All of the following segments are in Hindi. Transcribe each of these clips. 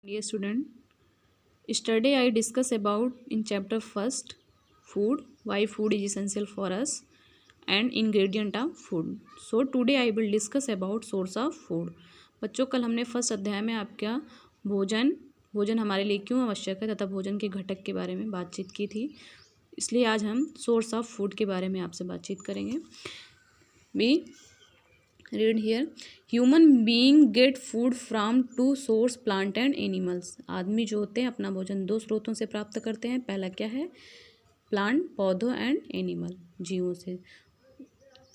Dear student, yesterday I discussed about in chapter first food, why food is essential for us and ingredient of food. So today I will discuss about source of food. बच्चों कल हमने फर्स्ट अध्याय में आपका भोजन भोजन हमारे लिए क्यों आवश्यक है तथा भोजन के घटक के बारे में बातचीत की थी। इसलिए आज हम सोर्स ऑफ फूड के बारे में आपसे बातचीत करेंगे। Be read here human being get food from two source plant and animals. आदमी जो होते हैं अपना भोजन दो स्रोतों से प्राप्त करते हैं। पहला क्या है? प्लांट, पौधों एंड एनिमल, जीवों से।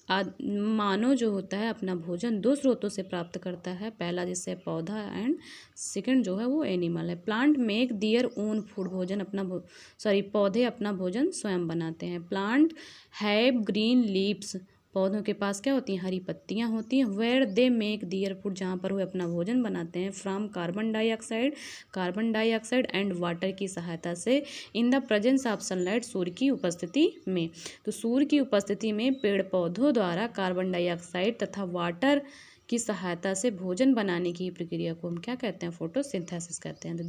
मानव जो होता है अपना भोजन दो स्रोतों से प्राप्त करता है। पहला जिससे पौधा एंड सेकंड जो है वो एनिमल है। Plant make their own food, भोजन अपना पौधे अपना भोजन स्वयं बनाते हैं। प्लांट हैव ग्रीन लीव्स, पौधों के पास क्या होती हैं? हरी पत्तियां होती हैं। Where they make their food, जहाँ पर वे अपना भोजन बनाते हैं। From carbon dioxide and water की सहायता से। In the presence of sunlight, सूर्य की उपस्थिति में। तो सूर्य की उपस्थिति में पेड़ पौधों द्वारा कार्बन डाइऑक्साइड तथा वाटर की सहायता से भोजन बनाने की प्रक्रिया को हम क्या कहते हैं? फोटोसिंथेसिस कहते हैं। तो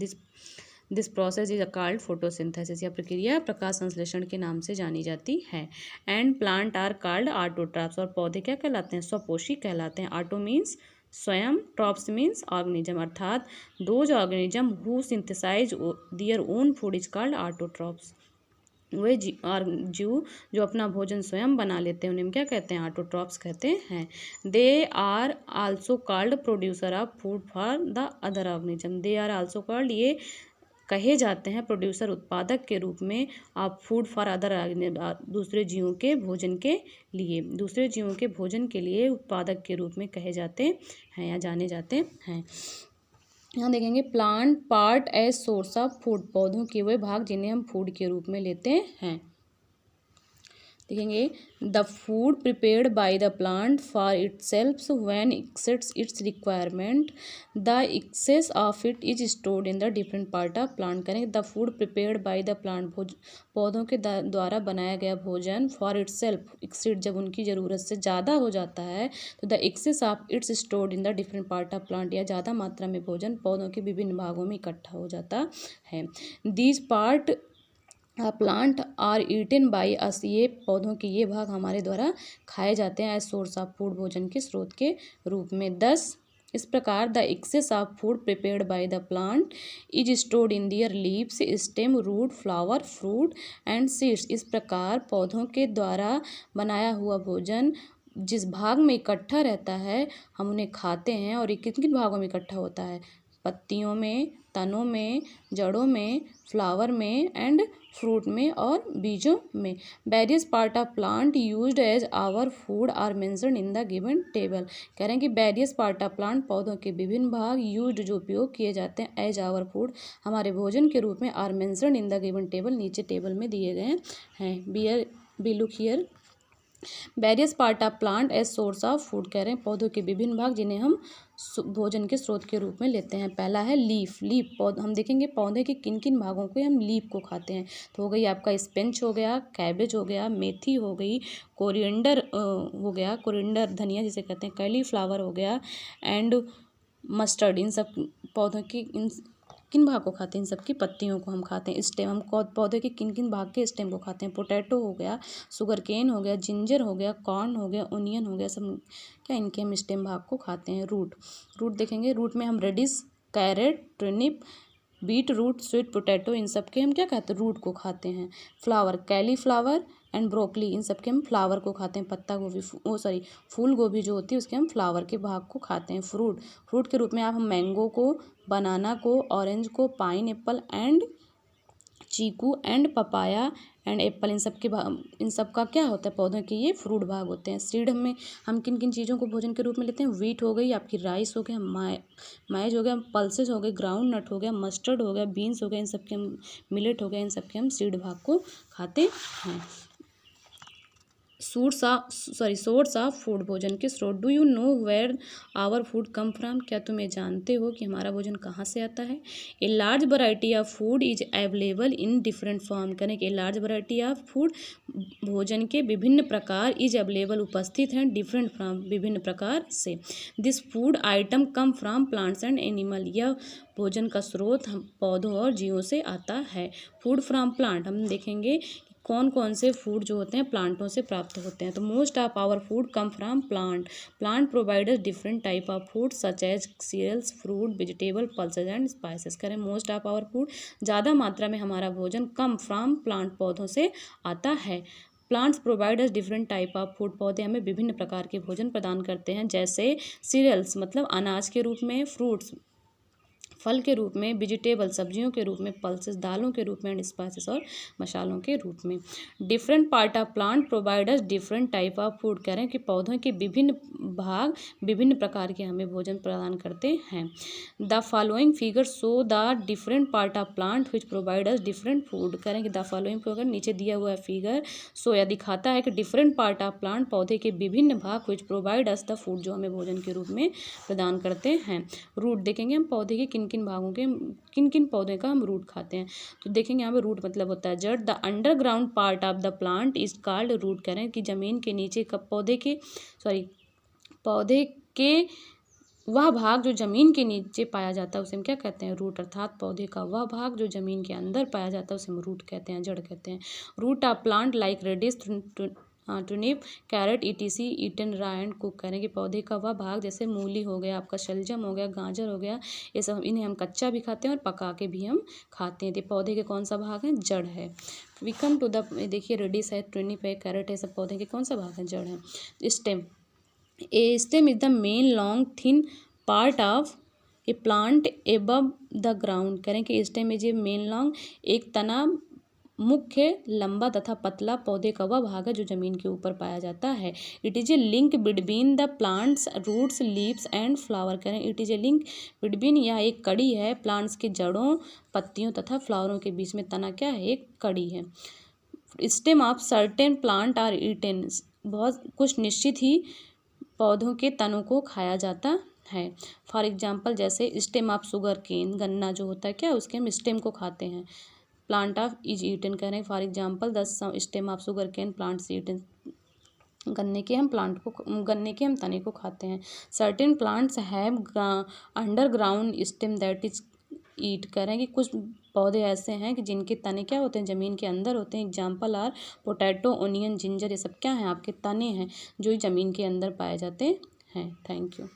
this process is called photosynthesis, यह प्रक्रिया प्रकाश संश्लेषण के नाम से जानी जाती है। And plant are called autotrophs, और पौधे क्या कहलाते हैं? स्वपोषी कहलाते हैं। ऑटो मीन्स स्वयं, ट्रॉप्स मीन्स ऑर्गेनिज्म, अर्थात those organism who synthesize their own food is called autotrophs. वे जीव जो अपना भोजन स्वयं बना लेते हैं उन्हें हम क्या कहते हैं? ऑटोट्रॉफ्स कहते हैं। They are also called producer of food for the other organism. They are also called, ये कहे जाते हैं प्रोड्यूसर, उत्पादक के रूप में, आप फूड फॉर अदर, दूसरे जीवों के भोजन के लिए, दूसरे जीवों के भोजन के लिए उत्पादक के रूप में कहे जाते हैं या जाने जाते हैं। यहाँ देखेंगे plant part as source of food, पौधों के वे भाग जिन्हें हम फूड के रूप में लेते हैं। देखेंगे the food prepared by the plant for itself when exceeds its requirement, the excess of it is stored in the different part of plant. करेंगे the food prepared by the plant, पौधों के द्वारा बनाया गया भोजन, फॉर इटसेल्फ एक्सीड, जब उनकी ज़रूरत से ज़्यादा हो जाता है तो the excess of its stored in the different part of plant, या ज़्यादा मात्रा में भोजन पौधों के विभिन्न भागों में इकट्ठा हो जाता है। These part plant are eaten by us, ये पौधों के ये भाग हमारे द्वारा खाए जाते हैं एज सोर्स ऑफ फूड, भोजन के स्रोत के रूप में। इस प्रकार the excess of food prepared by the plant is stored in their leaves, stem, root, flower, fruit and seeds. इस प्रकार पौधों के द्वारा बनाया हुआ भोजन जिस भाग में इकट्ठा रहता है हम उन्हें खाते हैं। और ये किन किन भागों में इकट्ठा होता है? पत्तियों में, तनों में, जड़ों में, फ्लावर में एंड फ्रूट में और बीजों में। Various part of plant used as our food are mentioned in the given table. कह रहे हैं कि वेरियस पार्ट ऑफ प्लांट, पौधों के विभिन्न भाग, यूज्ड जो उपयोग किए जाते हैं, एज आवर फूड, हमारे भोजन के रूप में, are mentioned in the given table, नीचे टेबल में दिए गए हैं। Be look here various part of plant as source of food, कह रहे हैं पौधों के विभिन्न भाग जिन्हें हम भोजन के स्रोत के रूप में लेते हैं। पहला है लीफ। हम देखेंगे पौधे के किन किन भागों को हम लीफ को खाते हैं। तो हो गई आपका स्पिनच हो गया, कैबेज हो गया, मेथी हो गई, कोरिएंडर हो गया, कोरिएंडर धनिया जिसे कहते हैं, कैलीफ्लावर हो गया एंड मस्टर्ड। इन सब पौधों की किन भाग को खाते हैं? इन सब की पत्तियों को हम खाते हैं। स्टेम, हम पौधे के किन किन भाग के स्टेम को खाते हैं? पोटैटो हो गया, शुगर केन हो गया, जिंजर हो गया, कॉर्न हो गया, ओनियन हो गया, सब क्या इनके हम स्टेम भाग को खाते हैं। रूट देखेंगे, रूट में हम radish, carrot, turnip, beet root, sweet potato, इन सब के हम क्या खाते हैं? रूट को खाते हैं। फ्लावर, कैलीफ्लावर एंड ब्रोकली, इन सब के हम फ्लावर को खाते हैं। पत्ता गोभी, फूल गोभी जो होती है उसके हम फ्लावर के भाग को खाते हैं। फ्रूट के रूप में आप हम मैंगो को, बनाना को, ऑरेंज को, pineapple and chikoo and papaya and apple, इन सब का क्या होता है? पौधों के ये फ्रूट भाग होते हैं। सीड हम किन किन चीज़ों को भोजन के रूप में लेते हैं? व्हीट हो गई, आपकी राइस हो गया, माइज हो गया, पल्सेस हो गए, ग्राउंड नट हो गया, मस्टर्ड हो गया, बीन्स हो गया, इन सब के हम मिलेट हो गया, इन सब के हम सीड भाग को खाते हैं। सोर्स ऑफ फूड, भोजन के स्रोत। Do you know where our food come from, क्या तुम्हें जानते हो कि हमारा भोजन कहाँ से आता है। A large variety of food is available in different form, करें a large variety of food, भोजन के विभिन्न प्रकार, इज अवेलेबल उपस्थित हैं, डिफरेंट फ्राम विभिन्न प्रकार से। This food item come from plants and animal, यह भोजन का स्रोत हम पौधों और जीवों से आता है। फूड फ्राम प्लांट, हम देखेंगे कौन कौन से फूड जो होते हैं प्लांटों से प्राप्त होते हैं। तो most of our food come from plant, plant providers different type of food such as cereals, fruit, vegetable, pulses and spices. करें मोस्ट ऑफ आवर फूड, ज़्यादा मात्रा में हमारा भोजन कम फ्राम प्लांट, पौधों से आता है। Plants providers different type of food, पौधे हमें विभिन्न प्रकार के भोजन प्रदान करते हैं, जैसे सीरियल्स मतलब अनाज के रूप में, फ्रूट्स फल के रूप में, वेजिटेबल सब्जियों के रूप में, पल्सेस दालों के रूप में, एंड स्पाइसेस और मसालों के रूप में। Different part of plant providers different type of food, कह रहे हैं कि पौधों के विभिन्न भाग विभिन्न प्रकार के हमें भोजन प्रदान करते हैं। The following figure show the different part of plant which providers different food, कह रहे हैं कि द फॉलोइंग फिगर, नीचे दिया हुआ फिगर शो या दिखाता है कि डिफरेंट पार्ट ऑफ प्लांट, पौधे के विभिन्न भाग, which provide us the food, जो हमें भोजन के रूप में प्रदान करते हैं। रूट देखेंगे हम पौधे के किन किन भागों के, किन किन पौधे का हम रूट खाते हैं। तो देखेंगे यहाँ पे रूट मतलब होता है जड़। The underground part of the plant is called root, कह रहे हैं कि जमीन के नीचे का पौधे के वह भाग जो जमीन के नीचे पाया जाता है उसे हम क्या कहते हैं, रूट। अर्थात पौधे का वह भाग जो जमीन के अंदर पाया जाता है उसे हम रूट कहते हैं, जड़ कहते हैं। Root of plant like radish, turnip, carrot etc eaten raw and cook, करें कि पौधे का वह भाग जैसे मूली हो गया, आपका शलजम हो गया, गाजर हो गया, ये सब इन्हें हम कच्चा भी खाते हैं और पका के भी हम खाते हैं। तो पौधे के कौन सा भाग है, जड़ है। वी कम टू द, देखिए रेडिश है, टुनिप है, कैरेट है, सब पौधे के कौन सा भाग है, जड़ है। Stem, A stem is the main long thin part of A plant above the ground, करें कि stem is a main long, एक तना मुख्य लंबा तथा पतला पौधे का वह भाग है जो जमीन के ऊपर पाया जाता है। It is a link between the plants roots leaves and flower, करें it is a link between, यह एक कड़ी है, प्लांट्स की जड़ों, पत्तियों तथा फ्लावरों के बीच में तना क्या है, एक कड़ी है। Stem of certain plant are eaten, बहुत कुछ निश्चित ही पौधों के तनों को खाया जाता है। फॉर एग्जाम्पल जैसे स्टेम ऑफ शुगर केन, गन्ना जो होता है क्या, उसके हम स्टेम को खाते हैं। प्लांट ऑफ इज ईटन, कह रहे हैं for example the stem of sugar cane plants eaten, गन्ने के हम तने को खाते हैं। Certain plants have underground stem that is eat, कह रहे हैं कि कुछ पौधे ऐसे हैं कि जिनके तने क्या होते हैं, ज़मीन के अंदर होते हैं। Example are potato, onion, ginger, ये सब क्या हैं, आपके तने हैं जो ज़मीन के अंदर पाए जाते हैं। Thank you.